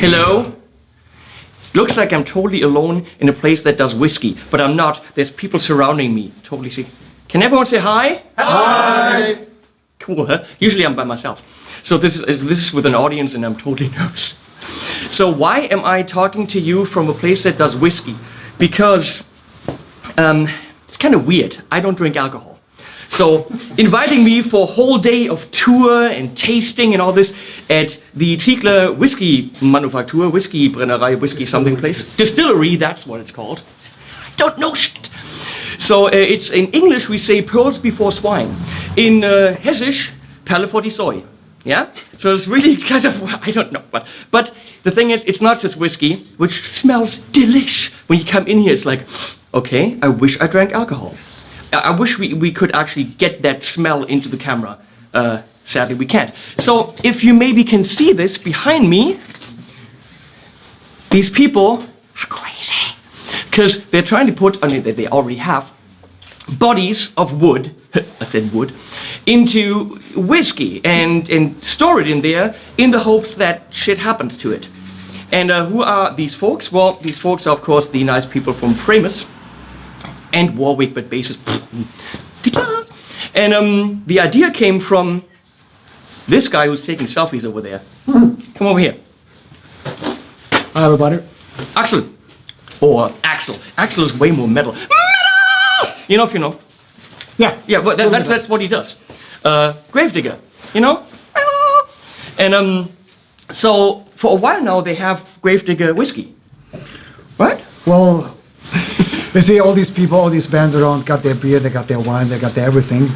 Hello? Looks like I'm totally alone in a place that does whiskey, but I'm not. There's people surrounding me. Totally see. Can everyone say hi? Hi! Cool, huh? Usually I'm by myself. So this is with an audience and I'm totally nervous. So why am I talking to you from a place that does whiskey? Because it's kind of weird. I don't drink alcohol. So inviting me for a whole day of tour and tasting and all this at the Ziegler Whisky Manufaktur, Whiskey Brennerei, Whiskey something place. Distillery, that's what it's called. I don't know shit. So it's in English we say pearls before swine. In Hessisch, Perle vor die Säue. Yeah? So it's really kind of, I don't know. But the thing is, it's not just whiskey, which smells delish. When you come in here, it's like, okay, I wish I drank alcohol. I wish we could actually get that smell into the camera. Sadly, we can't. So if you maybe can see this behind me, these people are crazy. Because they're trying to put, I mean, they already have, bodies of wood, I said wood, into whiskey and store it in there in the hopes that shit happens to it. And who are these folks? Well, these folks are, of course, the nice people from Framus and Warwick, but basses, guitars. And the idea came from this guy who's taking selfies over there. Come over here. Hi, everybody. Axel. Or Axel. Axel is way more metal. Metal! You know if you know. Yeah. Yeah, but that's what he does. Grave Digger, you know? And so for a while now they have Grave Digger Whisky. Right? Well, you see all these people, all these bands around got their beer, they got their wine, they got their everything.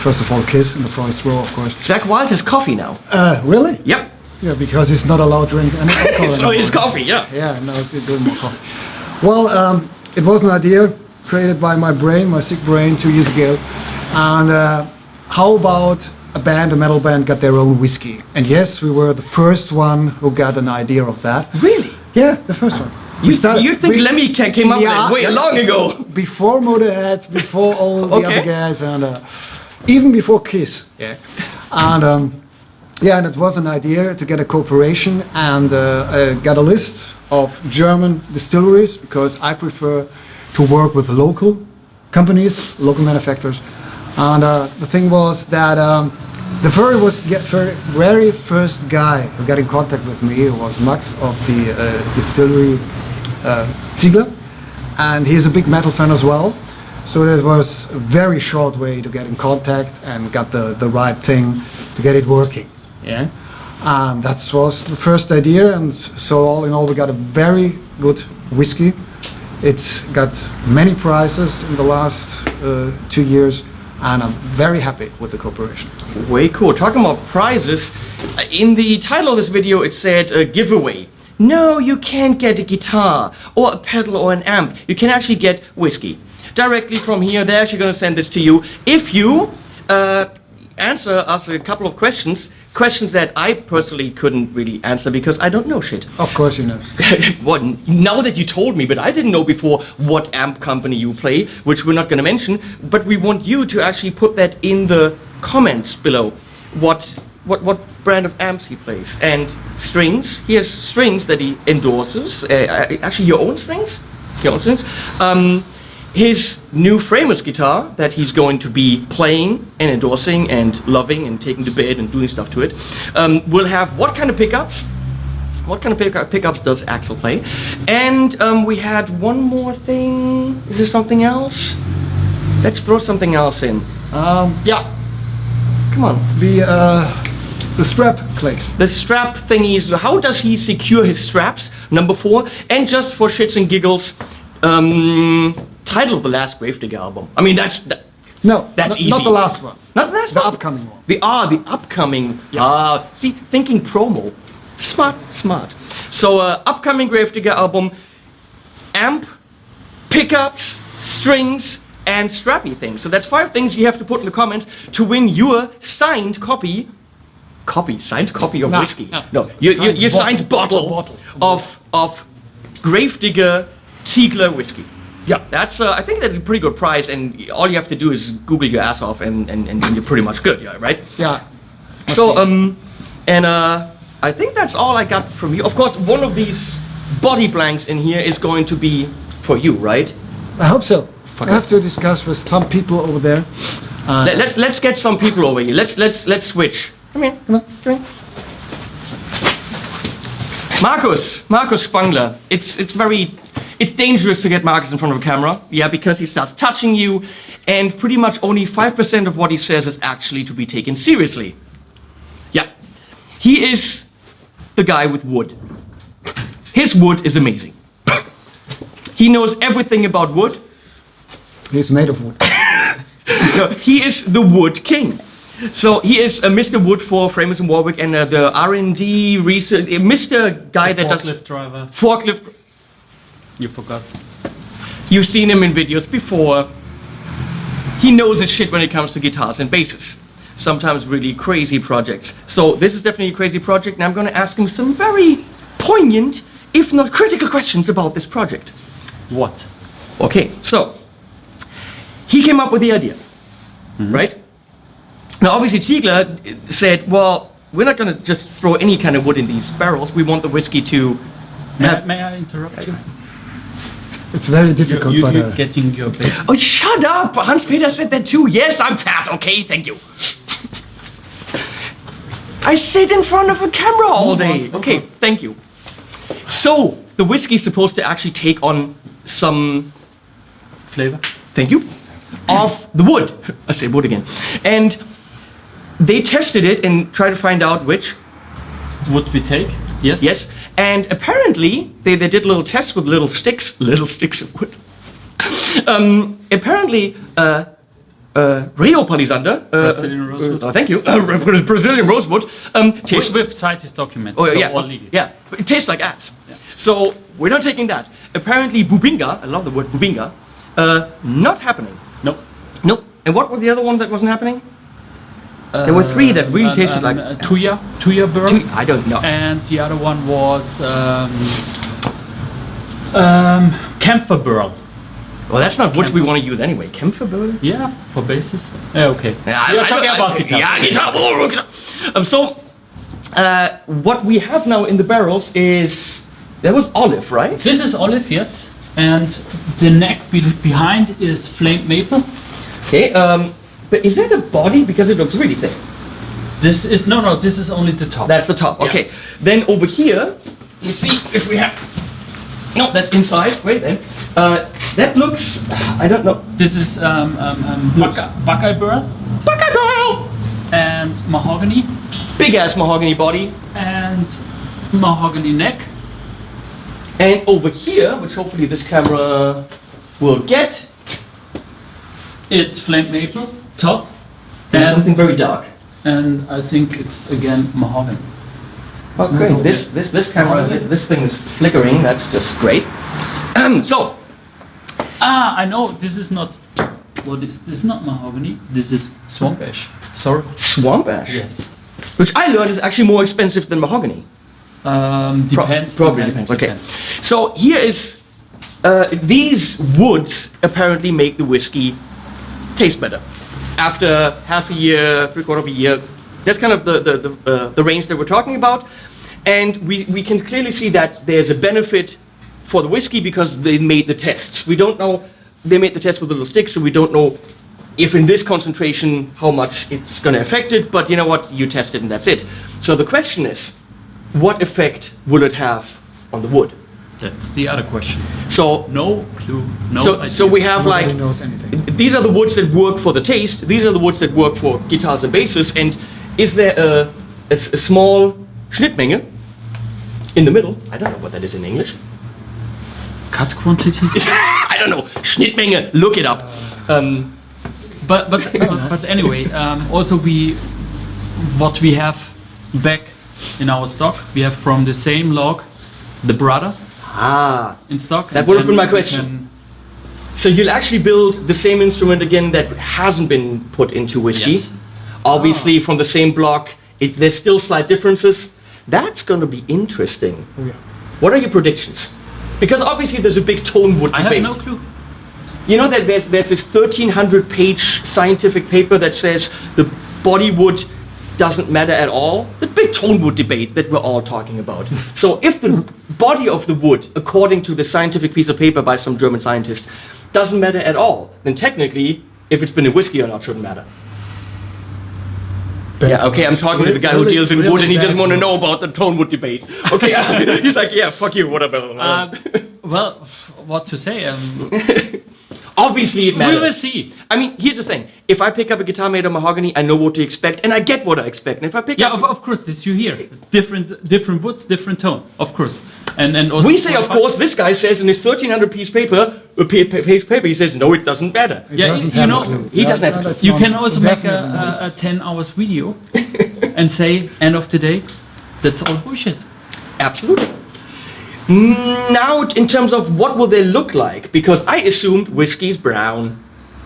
First of all, Kiss in the first row, of course. Zakk Wylde has coffee now. Really? Yep. Yeah, because he's not allowed to drink any alcohol. So it's coffee, yeah. Yeah, now he's doing more coffee. Well, it was an idea created by my brain, my sick brain, 2 years ago. And how about a metal band got their own whiskey? And yes, we were the first one who got an idea of that. Really? Yeah, the first one. You think Lemmy came up with that way long ago? Before Motorhead, before all the other guys, and even before Kiss. Yeah. And yeah, and it was an idea to get a cooperation and get a list of German distilleries, because I prefer to work with local companies, local manufacturers. And the thing was that the very first guy who got in contact with me was Max of the distillery Ziegler, and he's a big metal fan as well. So it was a very short way to get in contact and got the right thing to get it working. Yeah, and that was the first idea, and so all in all we got a very good whiskey. It's got many prizes in the last 2 years, and I'm very happy with the cooperation. Way cool. Talking about prizes, in the title of this video it said giveaway. No, you can't get a guitar or a pedal or an amp. You can actually get whiskey directly from here. They're actually going to send this to you if you answer us a couple of questions that I personally couldn't really answer because I don't know shit. Of course you know. What? Now that you told me, but I didn't know before what amp company you play, which we're not going to mention, but we want you to actually put that in the comments below. What brand of amps he plays, and strings. He has strings that he endorses. Actually, your own strings. His new Framus guitar that he's going to be playing and endorsing and loving and taking to bed and doing stuff to it will have what kind of pickups? What kind of pickups does Axel play? And we had one more thing. Is there something else? Let's throw something else in. Yeah. Come on. The strap clicks. The strap thingies. How does he secure his straps? Number 4. And just for shits and giggles, title of the last Grave Digger album. I mean, that's easy. Not the last one. Not the last one? The upcoming one. The upcoming. Yeah. See, thinking promo. Smart. So, upcoming Grave Digger album, amp, pickups, strings, and strappy things. So that's 5 things you have to put in the comments to win your signed copy of whiskey. No, your signed bottle of Grave Digger Ziegler whiskey. Yeah, that's I think that's a pretty good prize, and all you have to do is Google your ass off, and you're pretty much good, yeah, right? Yeah. So I think that's all I got from you. Of course, one of these body blanks in here is going to be for you, right? I hope so. I have to discuss with some people over there. Let's get some people over here. Let's switch. Come here. Come here. Markus Spangler. It's dangerous to get Markus in front of a camera. Yeah, because he starts touching you, and pretty much only 5% of what he says is actually to be taken seriously. Yeah, he is the guy with wood. His wood is amazing. He knows everything about wood. He's made of wood. So he is the wood king. So he is Mr. Wood for Framus and Warwick, and the R&D research, Mr. Guy that does forklift driver. Forklift. You forgot. You've seen him in videos before. He knows his shit when it comes to guitars and basses. Sometimes really crazy projects. So this is definitely a crazy project, and I'm going to ask him some very poignant, if not critical questions about this project. What? Okay, so he came up with the idea, right? Now, obviously, Ziegler said, well, we're not going to just throw any kind of wood in these barrels. We want the whiskey to have... May I interrupt you? It's very difficult, but You're getting your bit. Oh, shut up! Hans-Peter said that too. Yes, I'm fat. Okay, thank you. I sit in front of a camera all day. Okay, thank you. So, the whiskey is supposed to actually take on some... Flavor? Thank you. Of the wood. I say wood again. And they tested it and tried to find out which. Would we take? Yes. Yes. And apparently, they did little tests with little sticks of wood. Apparently, Rio Palisander, Brazilian rosewood. thank you, Brazilian rosewood, tastes With scientist documents. Oh, so yeah, all legal. yeah, it tastes like ass. Yeah. So we're not taking that. Apparently, bubinga, I love the word bubinga, not happening. Nope. Nope. And what was the other one that wasn't happening? There were three that really tasted like Tuya burn. I don't know. And the other one was camphor burl. Well, that's not what we want to use anyway. Camphor burn? Yeah, for bases. Yeah, okay. Yeah, You're talking about guitar. Yeah, guitar. So, what we have now in the barrels is that was olive, right? This is olive, yes. And the neck behind is flame maple. Okay. But is that a body? Because it looks really thin. This is no. This is only the top. That's the top. Yeah. Okay. Then over here, you see if we have. No, that's inside. Wait then. That looks. I don't know. This is Buckeye burl Buckeye burl. and mahogany Big ass mahogany body. and mahogany neck. And over here, which hopefully this camera will get, It's flame maple top is something very dark. and I think it's again mahogany. Okay, this camera, this thing is flickering. That's just great. So, I know this is not. What is this? Is not mahogany. This is swamp ash. Sorry. swamp ash, Yes. which I learned is actually more expensive than mahogany. Depends. Probably depends. Okay. So here is these woods apparently make the whiskey taste better. After half a year, 3/4 of a year, that's kind of the range that we're talking about, and we can clearly see that there's a benefit for the whiskey because they made the tests. We don't know, they made the test with little sticks, so we don't know if in this concentration how much it's going to affect it, but you know what, you test it and that's it. So the question is, what effect will it have on the wood? That's the other question. So No clue. No so, idea. so we have Nobody like, knows anything. these are the woods that work for the taste, these are the woods that work for guitars and basses, and is there a small Schnittmenge in the middle? I don't know what that is in English. cut quantity. I don't know, Schnittmenge, look it up. But anyway, also what we have back in our stock, we have from the same log, the brother in stock. That would have been my question. So you'll actually build the same instrument again that hasn't been put into whiskey. Yes. Obviously from the same block, there's still slight differences. That's going to be interesting. Oh, yeah. What are your predictions? Because obviously there's a big tone wood I debate. have no clue. You know that there's this 1,300 page scientific paper that says the body wood doesn't matter at all. The big tone wood debate that we're all talking about. So if the body of the wood, according to the scientific piece of paper by some German scientist, doesn't matter at all, then technically, if it's been in whiskey or not shouldn't matter. Yeah, okay, I'm talking to the guy who deals in wood and he doesn't want to know about the tone wood debate. Okay, he's like, yeah, fuck you, whatever. Well, what to say? Obviously it matters. We will see. I mean, here's the thing. If I pick up a guitar made of mahogany, I know what to expect and I get what I expect. And if I pick up... Of course, this you hear. Different woods, different tone, of course. And also we say, of course, this guy says in his 1300 page paper, he says, no, it doesn't matter. It doesn't have a clue. He doesn't have a clue. that's You can nonsense. also make Definitely a nonsense. 10 hours video and say, end of the day, that's all bullshit. Absolutely. Now, in terms of what will they look like, because I assumed whiskey's brown,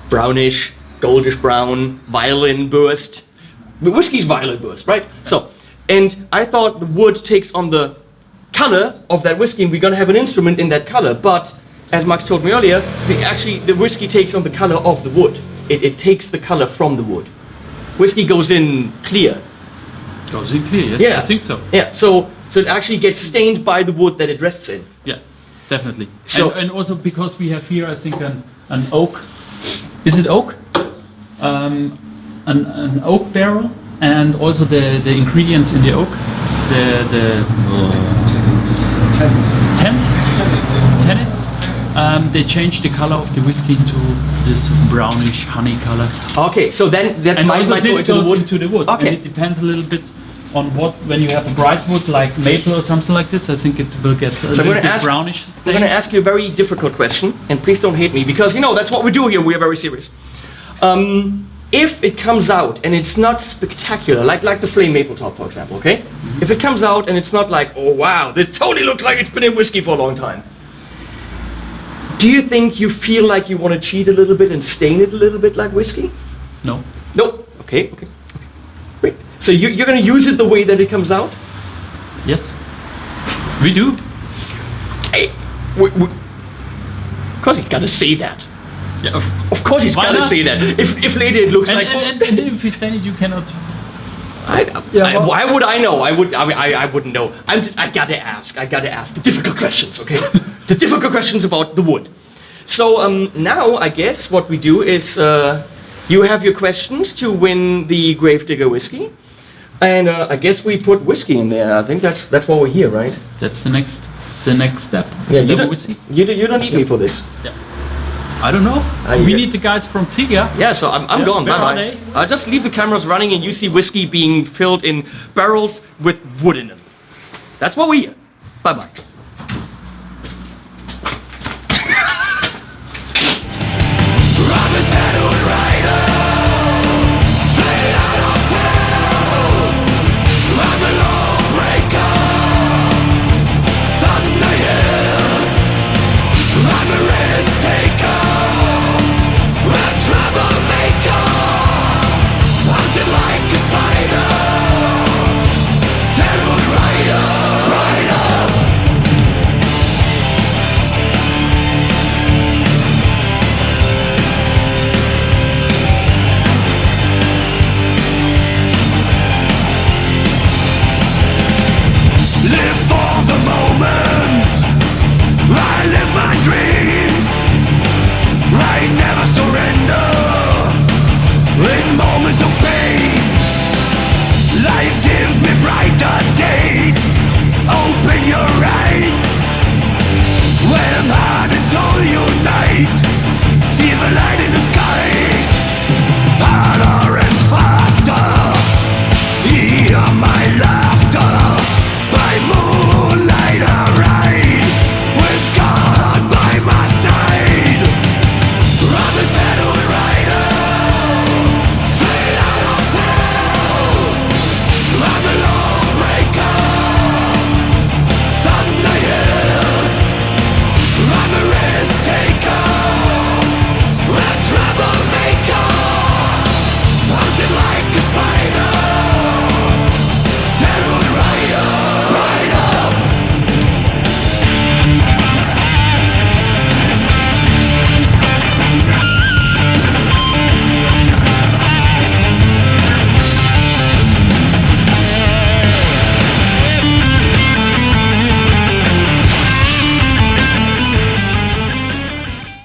brownish, goldish brown, violin burst. Whiskey's violin burst, right? So, and I thought the wood takes on the color of that whiskey, and we're gonna have an instrument in that color. But as Max told me earlier, the whiskey takes on the color of the wood. It takes the color from the wood. Whiskey goes in clear. Goes in clear, yes, Yeah. I think so. Yeah. So it actually gets stained by the wood that it rests in. Yeah, definitely. So- and also because we have here, I think, an oak. Is it oak? An oak barrel, and also the ingredients in the oak, the tannins. They change the color of the whiskey to this brownish honey color. Okay, so then that And might also go this into the goes wood. into the wood. Okay. And it depends a little bit on what, when you have a bright wood like maple or something like this, I think it will get a little bit brownish I'm stain. going to ask you a very difficult question, and please don't hate me, because you know that's what we do here. We are very serious. If it comes out and it's not spectacular, like the flame maple top, for example, okay? If it comes out and it's not like, oh wow, this totally looks like it's been in whiskey for a long time. Do you think you feel like you want to cheat a little bit and stain it a little bit like whiskey? No. No. Okay. Great. So you're going to use it the way that it comes out? Yes. We do. Hey, of course he's got to say that. Yeah. Of course he's Why got to not? say that. If later it looks like... And if you stain it, you cannot. Why would I know? I wouldn't know. I gotta ask. I gotta ask the difficult questions, okay? The difficult questions about the wood. So now I guess what we do is you have your questions to win the Grave Digger Whisky, and I guess we put whiskey in there. I think that's why we're here, right? That's the next step. Yeah, The you don't, whiskey. you don't need me for this. I don't know. We need the guys from Ziegler. Yeah, so I'm gone. where are Bye they? bye. I'll just leave the cameras running, and you see whiskey being filled in barrels with wood in them. That's what we're here. Bye bye. See the light in the sky.